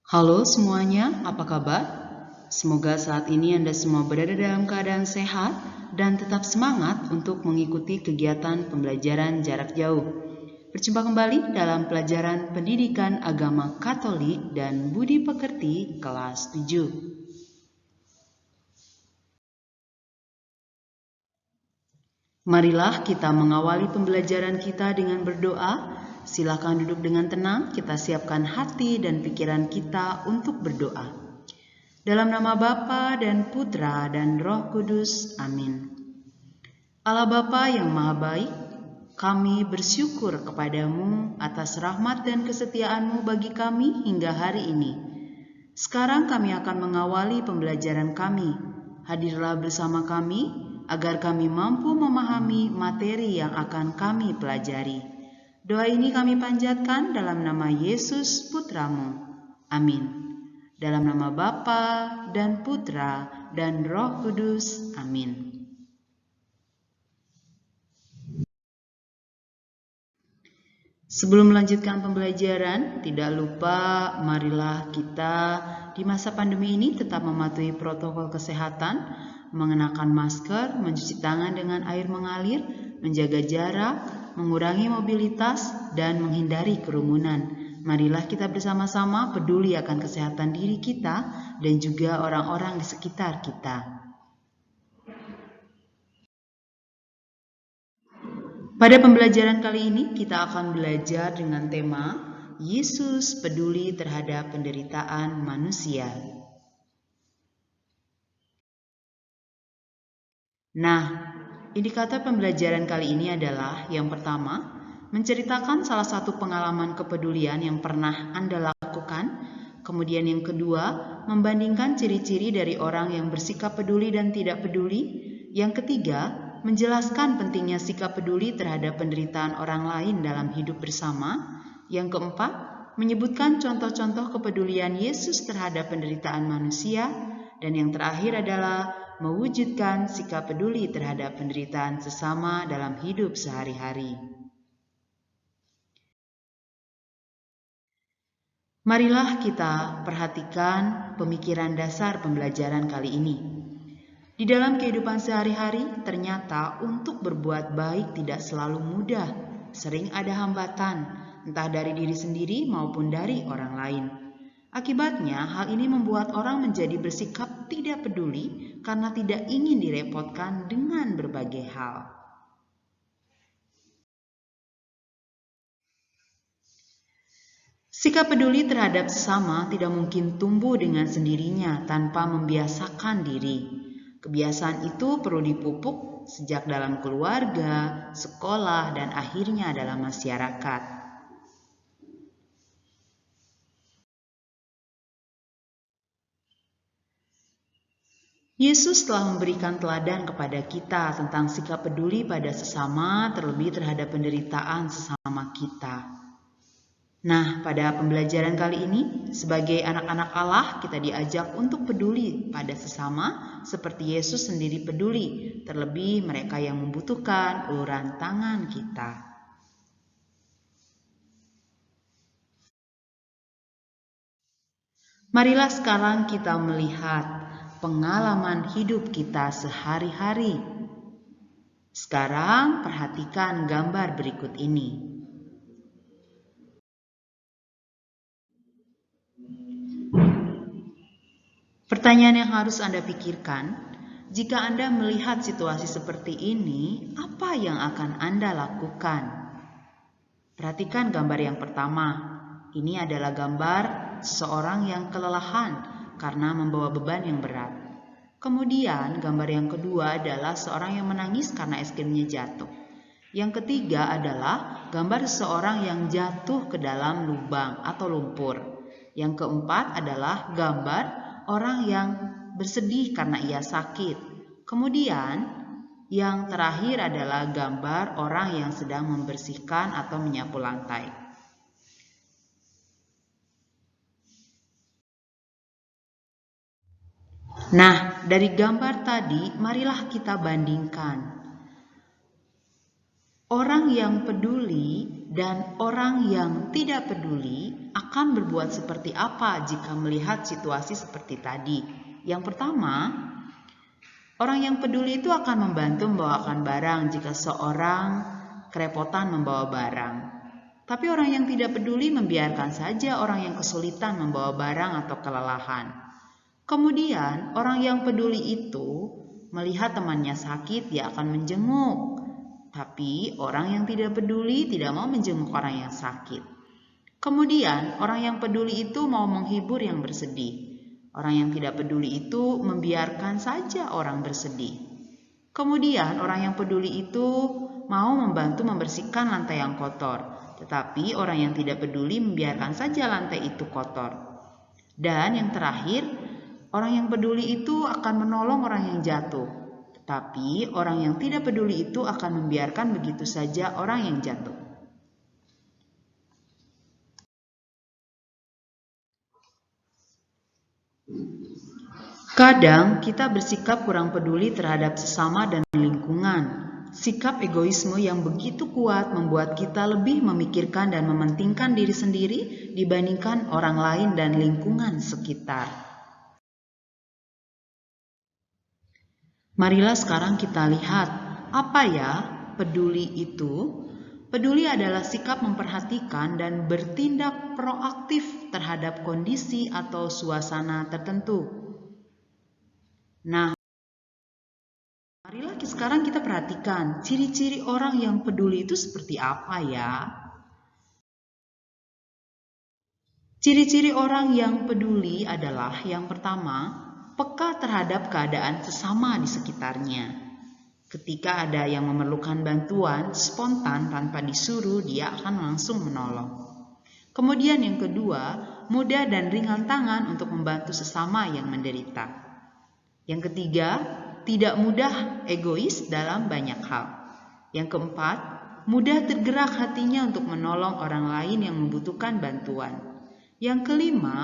Halo semuanya, apa kabar? Semoga saat ini Anda semua berada dalam keadaan sehat dan tetap semangat untuk mengikuti kegiatan pembelajaran jarak jauh. Berjumpa kembali dalam pelajaran Pendidikan Agama Katolik dan Budi Pekerti kelas 7. Marilah kita mengawali pembelajaran kita dengan berdoa. Silakan duduk dengan tenang, kita siapkan hati dan pikiran kita untuk berdoa. Dalam nama Bapa dan Putra dan Roh Kudus, amin. Allah Bapa yang Maha Baik, kami bersyukur kepadamu atas rahmat dan kesetiaan-Mu bagi kami hingga hari ini. Sekarang kami akan mengawali pembelajaran kami. Hadirlah bersama kami agar kami mampu memahami materi yang akan kami pelajari. Doa ini kami panjatkan dalam nama Yesus Putra-Mu. Amin. Dalam nama Bapa dan Putra dan Roh Kudus. Amin. Sebelum melanjutkan pembelajaran, tidak lupa marilah kita di masa pandemi ini tetap mematuhi protokol kesehatan, mengenakan masker, mencuci tangan dengan air mengalir, menjaga jarak, mengurangi mobilitas, dan menghindari kerumunan. Marilah kita bersama-sama peduli akan kesehatan diri kita dan juga orang-orang di sekitar kita. Pada pembelajaran kali ini kita akan belajar dengan tema Yesus peduli terhadap penderitaan manusia. Nah, indikator pembelajaran kali ini adalah yang pertama, menceritakan salah satu pengalaman kepedulian yang pernah Anda lakukan. Kemudian yang kedua, membandingkan ciri-ciri dari orang yang bersikap peduli dan tidak peduli. Yang ketiga, menjelaskan pentingnya sikap peduli terhadap penderitaan orang lain dalam hidup bersama. Yang keempat, menyebutkan contoh-contoh kepedulian Yesus terhadap penderitaan manusia. Dan yang terakhir adalah mewujudkan sikap peduli terhadap penderitaan sesama dalam hidup sehari-hari. Marilah kita perhatikan pemikiran dasar pembelajaran kali ini. Di dalam kehidupan sehari-hari, ternyata untuk berbuat baik tidak selalu mudah. Sering ada hambatan, entah dari diri sendiri maupun dari orang lain. Akibatnya, hal ini membuat orang menjadi bersikap tidak peduli karena tidak ingin direpotkan dengan berbagai hal. Sikap peduli terhadap sesama tidak mungkin tumbuh dengan sendirinya tanpa membiasakan diri. Kebiasaan itu perlu dipupuk sejak dalam keluarga, sekolah, dan akhirnya dalam masyarakat. Yesus telah memberikan teladan kepada kita tentang sikap peduli pada sesama, terlebih terhadap penderitaan sesama kita. Nah, pada pembelajaran kali ini, sebagai anak-anak Allah, kita diajak untuk peduli pada sesama, seperti Yesus sendiri peduli, terlebih mereka yang membutuhkan uluran tangan kita. Marilah sekarang kita melihat pengalaman hidup kita sehari-hari. Sekarang perhatikan gambar berikut ini. Pertanyaan yang harus Anda pikirkan, jika Anda melihat situasi seperti ini, apa yang akan Anda lakukan? Perhatikan gambar yang pertama. Ini adalah gambar seseorang yang kelelahan karena membawa beban yang berat. Kemudian gambar yang kedua adalah seorang yang menangis karena es krimnya jatuh. Yang ketiga adalah gambar seseorang yang jatuh ke dalam lubang atau lumpur. Yang keempat adalah gambar orang yang bersedih karena ia sakit. Kemudian yang terakhir adalah gambar orang yang sedang membersihkan atau menyapu lantai. Nah, dari gambar tadi, marilah kita bandingkan. Orang yang peduli dan orang yang tidak peduli akan berbuat seperti apa jika melihat situasi seperti tadi? Yang pertama, orang yang peduli itu akan membantu membawakan barang jika seorang kerepotan membawa barang. Tapi orang yang tidak peduli membiarkan saja orang yang kesulitan membawa barang atau kelelahan. Kemudian, orang yang peduli itu melihat temannya sakit, dia akan menjenguk. Tapi orang yang tidak peduli tidak mau menjenguk orang yang sakit. Kemudian orang yang peduli itu mau menghibur yang bersedih. Orang yang tidak peduli itu membiarkan saja orang bersedih. Kemudian orang yang peduli itu mau membantu membersihkan lantai yang kotor. Tetapi orang yang tidak peduli membiarkan saja lantai itu kotor. Dan yang terakhir, orang yang peduli itu akan menolong orang yang jatuh. Tapi orang yang tidak peduli itu akan membiarkan begitu saja orang yang jatuh. Kadang kita bersikap kurang peduli terhadap sesama dan lingkungan. Sikap egoisme yang begitu kuat membuat kita lebih memikirkan dan mementingkan diri sendiri dibandingkan orang lain dan lingkungan sekitar. Marilah sekarang kita lihat, apa ya peduli itu? Peduli adalah sikap memperhatikan dan bertindak proaktif terhadap kondisi atau suasana tertentu. Nah, marilah sekarang kita perhatikan ciri-ciri orang yang peduli itu seperti apa ya? Ciri-ciri orang yang peduli adalah yang pertama, peka terhadap keadaan sesama di sekitarnya. Ketika ada yang memerlukan bantuan, spontan tanpa disuruh, dia akan langsung menolong. Kemudian yang kedua, mudah dan ringan tangan untuk membantu sesama yang menderita. Yang ketiga, tidak mudah egois dalam banyak hal. Yang keempat, mudah tergerak hatinya untuk menolong orang lain yang membutuhkan bantuan. Yang kelima,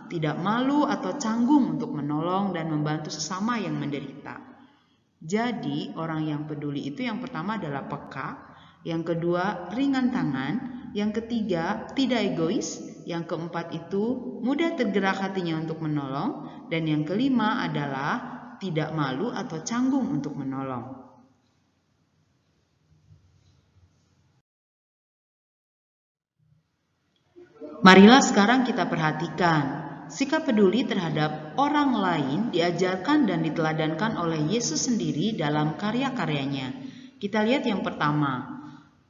tidak malu atau canggung untuk menolong dan membantu sesama yang menderita. Jadi, orang yang peduli itu yang pertama adalah peka, yang kedua ringan tangan, yang ketiga tidak egois, yang keempat itu mudah tergerak hatinya untuk menolong, dan yang kelima adalah tidak malu atau canggung untuk menolong. Marilah sekarang kita perhatikan. Sikap peduli terhadap orang lain diajarkan dan diteladankan oleh Yesus sendiri dalam karya-karyanya. Kita lihat yang pertama.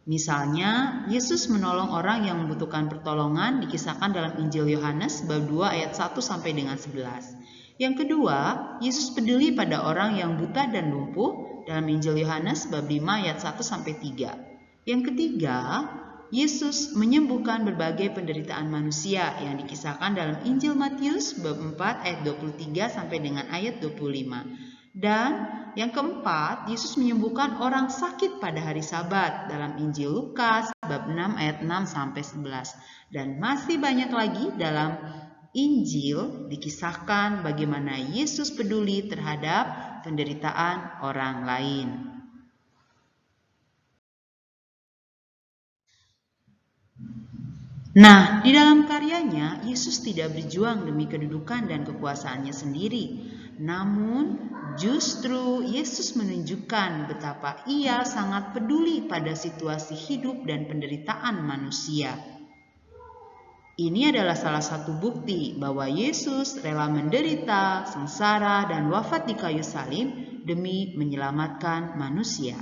Misalnya, Yesus menolong orang yang membutuhkan pertolongan dikisahkan dalam Injil Yohanes bab 2 ayat 1 sampai dengan 11. Yang kedua, Yesus peduli pada orang yang buta dan lumpuh dalam Injil Yohanes bab 5 ayat 1 sampai 3. Yang ketiga, Yesus menyembuhkan berbagai penderitaan manusia yang dikisahkan dalam Injil Matius bab 4 ayat 23 sampai dengan ayat 25. Dan yang keempat, Yesus menyembuhkan orang sakit pada hari Sabat dalam Injil Lukas bab 6 ayat 6 sampai 11. Dan masih banyak lagi dalam Injil dikisahkan bagaimana Yesus peduli terhadap penderitaan orang lain. Nah, di dalam karyanya, Yesus tidak berjuang demi kedudukan dan kekuasaannya sendiri. Namun, justru Yesus menunjukkan betapa ia sangat peduli pada situasi hidup dan penderitaan manusia. Ini adalah salah satu bukti bahwa Yesus rela menderita, sengsara, dan wafat di kayu salib demi menyelamatkan manusia.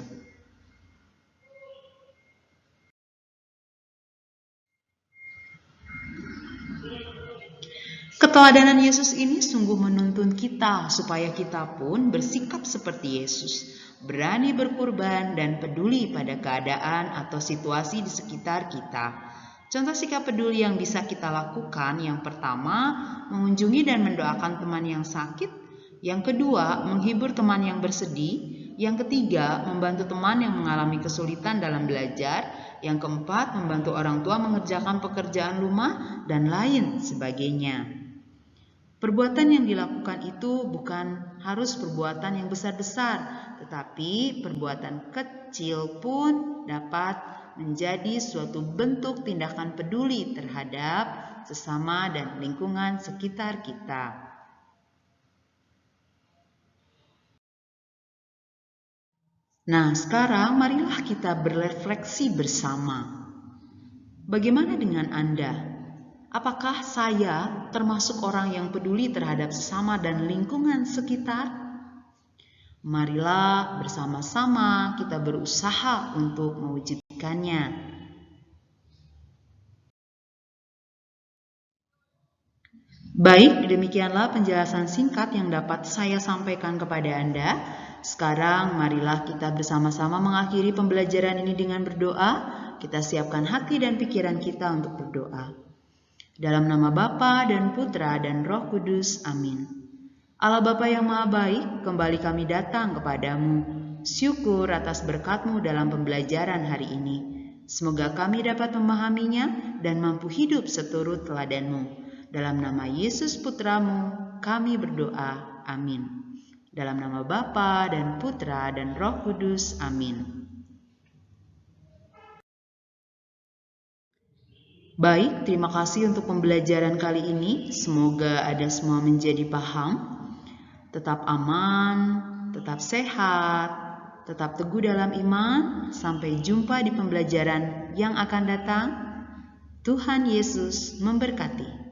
Keteladanan Yesus ini sungguh menuntun kita supaya kita pun bersikap seperti Yesus, berani berkorban dan peduli pada keadaan atau situasi di sekitar kita. Contoh sikap peduli yang bisa kita lakukan, yang pertama, mengunjungi dan mendoakan teman yang sakit. Yang kedua, menghibur teman yang bersedih. Yang ketiga, membantu teman yang mengalami kesulitan dalam belajar. Yang keempat, membantu orang tua mengerjakan pekerjaan rumah dan lain sebagainya. Perbuatan yang dilakukan itu bukan harus perbuatan yang besar-besar, tetapi perbuatan kecil pun dapat menjadi suatu bentuk tindakan peduli terhadap sesama dan lingkungan sekitar kita. Nah, sekarang marilah kita berefleksi bersama. Bagaimana dengan Anda? Apakah saya termasuk orang yang peduli terhadap sesama dan lingkungan sekitar? Marilah bersama-sama kita berusaha untuk mewujudkannya. Baik, demikianlah penjelasan singkat yang dapat saya sampaikan kepada Anda. Sekarang marilah kita bersama-sama mengakhiri pembelajaran ini dengan berdoa. Kita siapkan hati dan pikiran kita untuk berdoa. Dalam nama Bapa dan Putra dan Roh Kudus, amin. Allah Bapa yang Maha Baik, kembali kami datang kepadamu. Syukur atas berkat-Mu dalam pembelajaran hari ini. Semoga kami dapat memahaminya dan mampu hidup seturut teladan-Mu. Dalam nama Yesus Putra-Mu, kami berdoa, amin. Dalam nama Bapa dan Putra dan Roh Kudus, amin. Baik, terima kasih untuk pembelajaran kali ini. Semoga Anda semua menjadi paham. Tetap aman, tetap sehat, tetap teguh dalam iman. Sampai jumpa di pembelajaran yang akan datang. Tuhan Yesus memberkati.